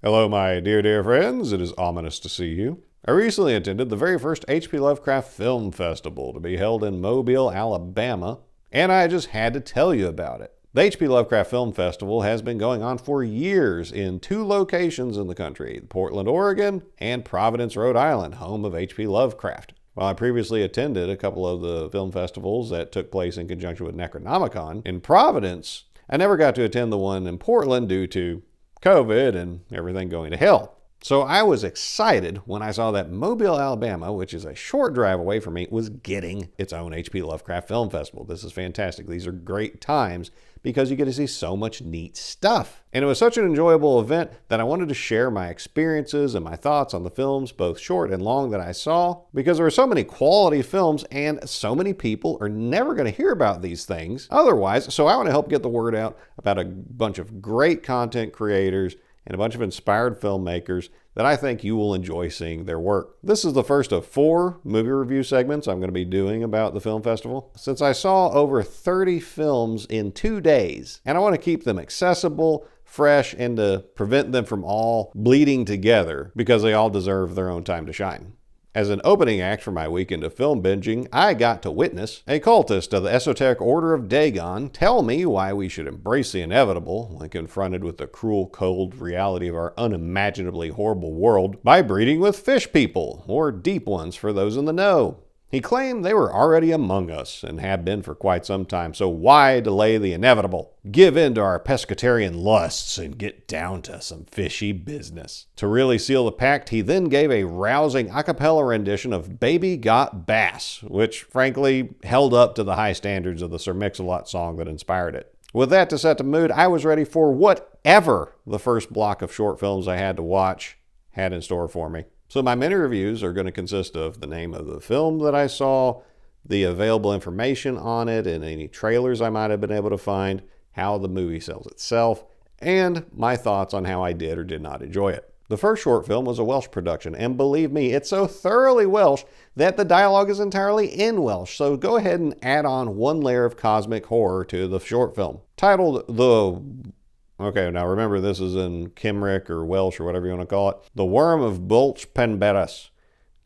Hello, my dear friends. It is ominous to see you. I recently attended the very first HP Lovecraft Film Festival to be held in Mobile, Alabama, and I just had to tell you about it. The HP Lovecraft Film Festival has been going on for years in 2 locations in the country, Portland, Oregon, and Providence, Rhode Island, home of HP Lovecraft. While I previously attended a couple of the film festivals that took place in conjunction with Necronomicon in Providence, I never got to attend the one in Portland due to COVID and everything going to hell. So I was excited when I saw that Mobile, Alabama, which is a short drive away from me, was getting its own HP Lovecraft Film Festival. This is fantastic. These are great times because you get to see so much neat stuff. And it was such an enjoyable event that I wanted to share my experiences and my thoughts on the films, both short and long, that I saw, because there are so many quality films and so many people are never going to hear about these things otherwise. So I want to help get the word out about a bunch of great content creators and a bunch of inspired filmmakers that I think you will enjoy seeing their work. This is the first of 4 movie review segments I'm going to be doing about the film festival, since I saw over 30 films in 2 days, and I want to keep them accessible, fresh, and to prevent them from all bleeding together because they all deserve their own time to shine. As an opening act for my weekend of film binging, I got to witness a cultist of the esoteric order of Dagon tell me why we should embrace the inevitable when confronted with the cruel, cold reality of our unimaginably horrible world by breeding with fish people, or deep ones for those in the know. He claimed they were already among us and had been for quite some time, so why delay the inevitable? Give in to our pescatarian lusts and get down to some fishy business. To really seal the pact, he then gave a rousing a cappella rendition of Baby Got Bass, which frankly held up to the high standards of the Sir Mix-a-Lot song that inspired it. With that to set the mood, I was ready for whatever the first block of short films I had to watch had in store for me. So my mini reviews are going to consist of the name of the film that I saw, the available information on it, and any trailers I might have been able to find, how the movie sells itself, and my thoughts on how I did or did not enjoy it. The first short film was a Welsh production, and believe me, it's so thoroughly Welsh that the dialogue is entirely in Welsh, so go ahead and add on 1 layer of cosmic horror to the short film. Titled Okay, now remember this is in Cymric or Welsh or whatever you want to call it. The Wyrm of Bwlch pen Barras.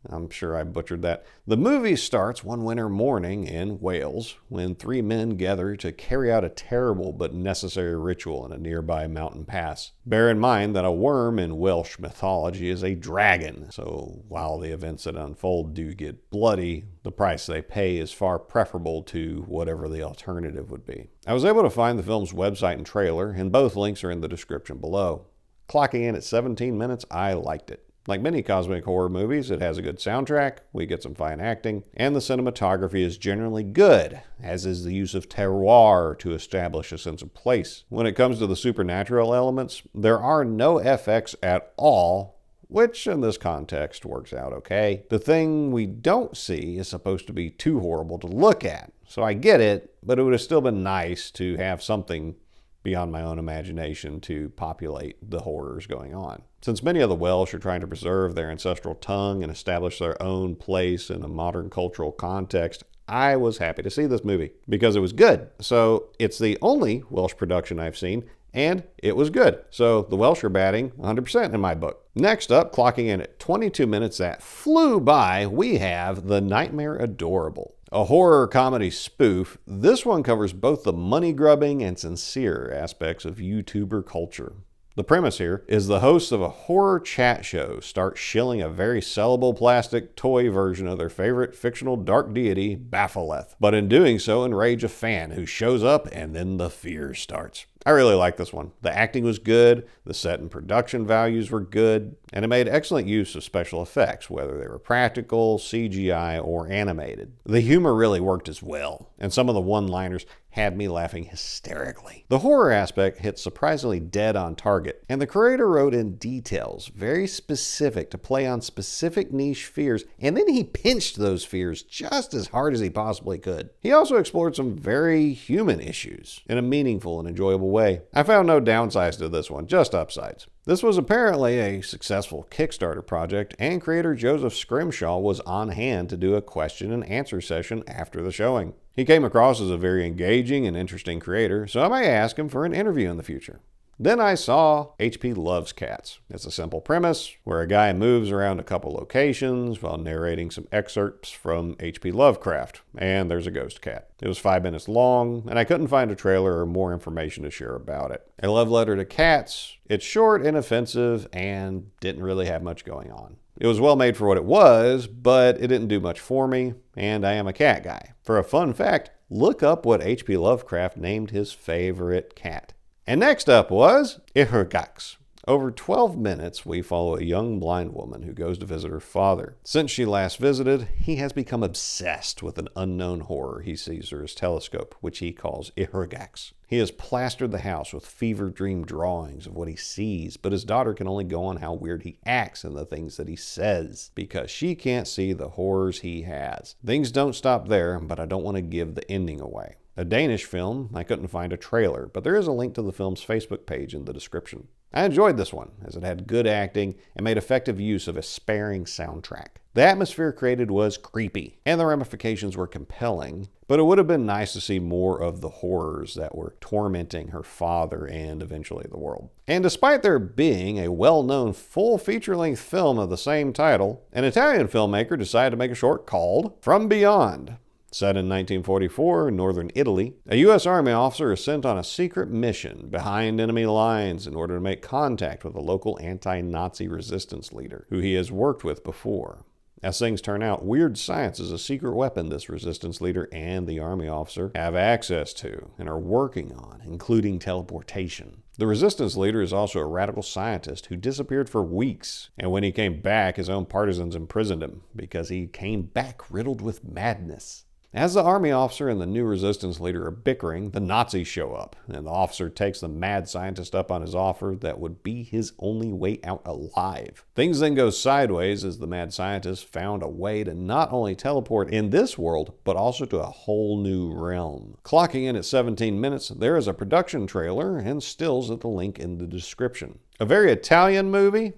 I'm sure I butchered that. The movie starts one winter morning in Wales when 3 men gather to carry out a terrible but necessary ritual in a nearby mountain pass. Bear in mind that a worm in Welsh mythology is a dragon, so while the events that unfold do get bloody, the price they pay is far preferable to whatever the alternative would be. I was able to find the film's website and trailer, and both links are in the description below. Clocking in at 17 minutes, I liked it. Like many cosmic horror movies, it has a good soundtrack, we get some fine acting, and the cinematography is generally good, as is the use of terroir to establish a sense of place. When it comes to the supernatural elements, there are no FX at all, which in this context works out okay. The thing we don't see is supposed to be too horrible to look at, so I get it, but it would have still been nice to have something beyond my own imagination to populate the horrors going on. Since many of the Welsh are trying to preserve their ancestral tongue and establish their own place in a modern cultural context, I was happy to see this movie because it was good. So it's the only Welsh production I've seen, and it was good. So the Welsh are batting 100% in my book. Next up, clocking in at 22 minutes that flew by, we have The Nightmare Adorable. A horror comedy spoof, this one covers both the money-grubbing and sincere aspects of YouTuber culture. The premise here is the hosts of a horror chat show start shilling a very sellable plastic toy version of their favorite fictional dark deity, Bwlch. But in doing so, enrage a fan who shows up and then the fear starts. I really like this one. The acting was good, the set and production values were good, and it made excellent use of special effects, whether they were practical, CGI, or animated. The humor really worked as well, and some of the one-liners had me laughing hysterically. The horror aspect hit surprisingly dead on target, and the creator wrote in details very specific to play on specific niche fears, and then he pinched those fears just as hard as he possibly could. He also explored some very human issues in a meaningful and enjoyable way. I found no downsides to this one, just upsides. This was apparently a successful Kickstarter project, and creator Joseph Scrimshaw was on hand to do a question and answer session after the showing. He came across as a very engaging and interesting creator, so I may ask him for an interview in the future. Then I saw HP Loves Cats. It's a simple premise where a guy moves around a couple locations while narrating some excerpts from HP Lovecraft, and there's a ghost cat. It was 5 minutes long, and I couldn't find a trailer or more information to share about it. A love letter to cats. It's short, inoffensive, and didn't really have much going on. It was well made for what it was, but it didn't do much for me, and I am a cat guy. For a fun fact, look up what HP Lovecraft named his favorite cat. And next up was Ihruqax. Over 12 minutes, we follow a young blind woman who goes to visit her father. Since she last visited, he has become obsessed with an unknown horror he sees through his telescope, which he calls Ihruqax. He has plastered the house with fever dream drawings of what he sees, but his daughter can only go on how weird he acts and the things that he says, because she can't see the horrors he has. Things don't stop there, but I don't want to give the ending away. A Danish film, I couldn't find a trailer, but there is a link to the film's Facebook page in the description. I enjoyed this one, as it had good acting and made effective use of a sparing soundtrack. The atmosphere created was creepy, and the ramifications were compelling, but it would have been nice to see more of the horrors that were tormenting her father and eventually the world. And despite there being a well-known full feature-length film of the same title, an Italian filmmaker decided to make a short called From Beyond. Set in 1944 in northern Italy, a U.S. Army officer is sent on a secret mission behind enemy lines in order to make contact with a local anti-Nazi resistance leader who he has worked with before. As things turn out, weird science is a secret weapon this resistance leader and the Army officer have access to and are working on, including teleportation. The resistance leader is also a radical scientist who disappeared for weeks, and when he came back, his own partisans imprisoned him because he came back riddled with madness. As the Army officer and the new resistance leader are bickering, the Nazis show up, and the officer takes the mad scientist up on his offer that would be his only way out alive. Things then go sideways as the mad scientist found a way to not only teleport in this world, but also to a whole new realm. Clocking in at 17 minutes, there is a production trailer and stills at the link in the description. A very Italian movie?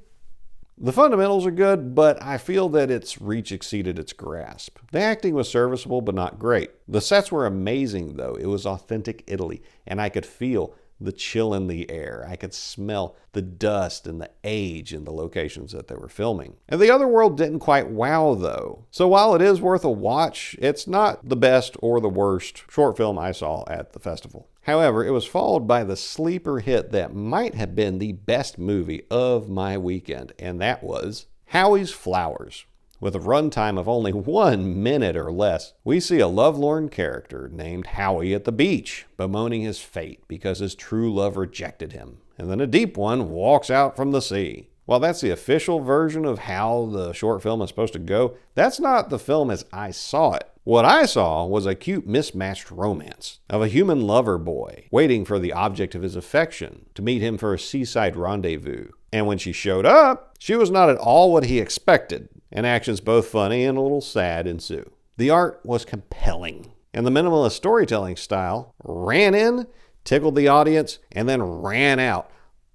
The fundamentals are good, but I feel that its reach exceeded its grasp. The acting was serviceable, but not great. The sets were amazing, though. It was authentic Italy, and I could feel the chill in the air. I could smell the dust and the age in the locations that they were filming. And the other world didn't quite wow, though. So while it is worth a watch, it's not the best or the worst short film I saw at the festival. However, it was followed by the sleeper hit that might have been the best movie of my weekend, and that was Howie's Flowers. With a runtime of only 1 minute or less, we see a lovelorn character named Howie at the beach, bemoaning his fate because his true love rejected him, and then a deep one walks out from the sea. While that's the official version of how the short film is supposed to go, that's not the film as I saw it. What I saw was a cute mismatched romance of a human lover boy waiting for the object of his affection to meet him for a seaside rendezvous. And when she showed up, she was not at all what he expected, and actions both funny and a little sad ensue. The art was compelling, and the minimalist storytelling style ran in, tickled the audience, and then ran out,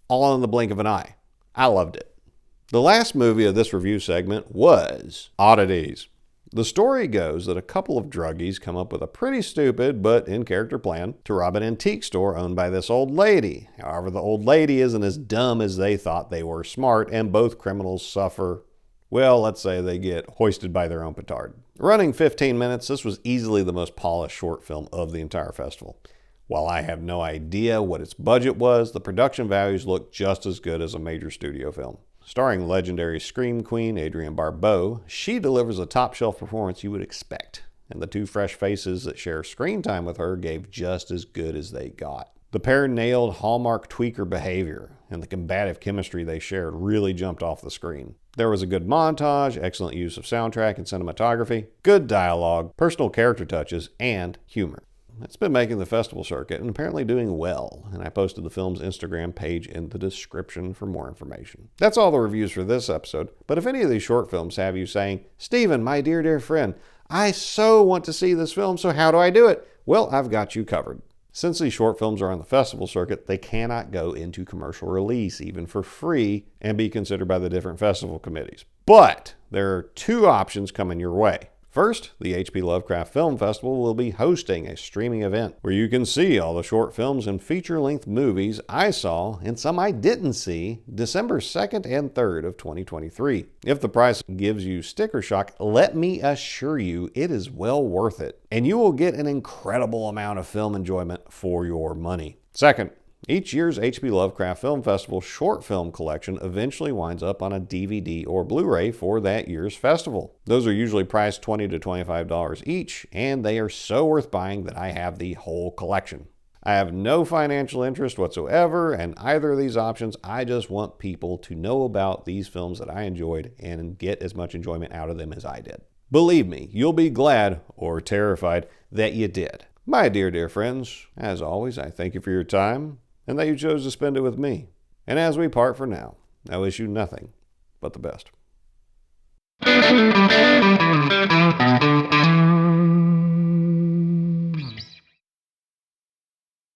all in the blink of an eye. I loved it. The last movie of this review segment was Oddities. The story goes that a couple of druggies come up with a pretty stupid but in-character plan to rob an antique store owned by this old lady. However, the old lady isn't as dumb as they thought they were smart, and both criminals suffer, well, let's say they get hoisted by their own petard. Running 15 minutes, this was easily the most polished short film of the entire festival. While I have no idea what its budget was, the production values look just as good as a major studio film. Starring legendary scream queen Adrienne Barbeau, she delivers a top-shelf performance you would expect, and the two fresh faces that share screen time with her gave just as good as they got. The pair nailed Hallmark tweaker behavior, and the combative chemistry they shared really jumped off the screen. There was a good montage, excellent use of soundtrack and cinematography, good dialogue, personal character touches, and humor. It's been making the festival circuit and apparently doing well, and I posted the film's Instagram page in the description for more information. That's all the reviews for this episode, but if any of these short films have you saying, "Stephen, my dear friend, I so want to see this film, so how do I do it?" Well, I've got you covered. Since these short films are on the festival circuit, they cannot go into commercial release, even for free, and be considered by the different festival committees. But there are two options coming your way. First, the HP Lovecraft Film Festival will be hosting a streaming event where you can see all the short films and feature-length movies I saw and some I didn't see December 2nd and 3rd of 2023. If the price gives you sticker shock, let me assure you it is well worth it, and you will get an incredible amount of film enjoyment for your money. Second, each year's HP Lovecraft Film Festival short film collection eventually winds up on a DVD or Blu-ray for that year's festival. Those are usually priced $20 to $25 each, and they are so worth buying that I have the whole collection. I have no financial interest whatsoever in either of these options. I just want people to know about these films that I enjoyed and get as much enjoyment out of them as I did. Believe me, you'll be glad or terrified that you did. My dear friends, as always, I thank you for your time and that you chose to spend it with me. And as we part for now, I wish you nothing but the best.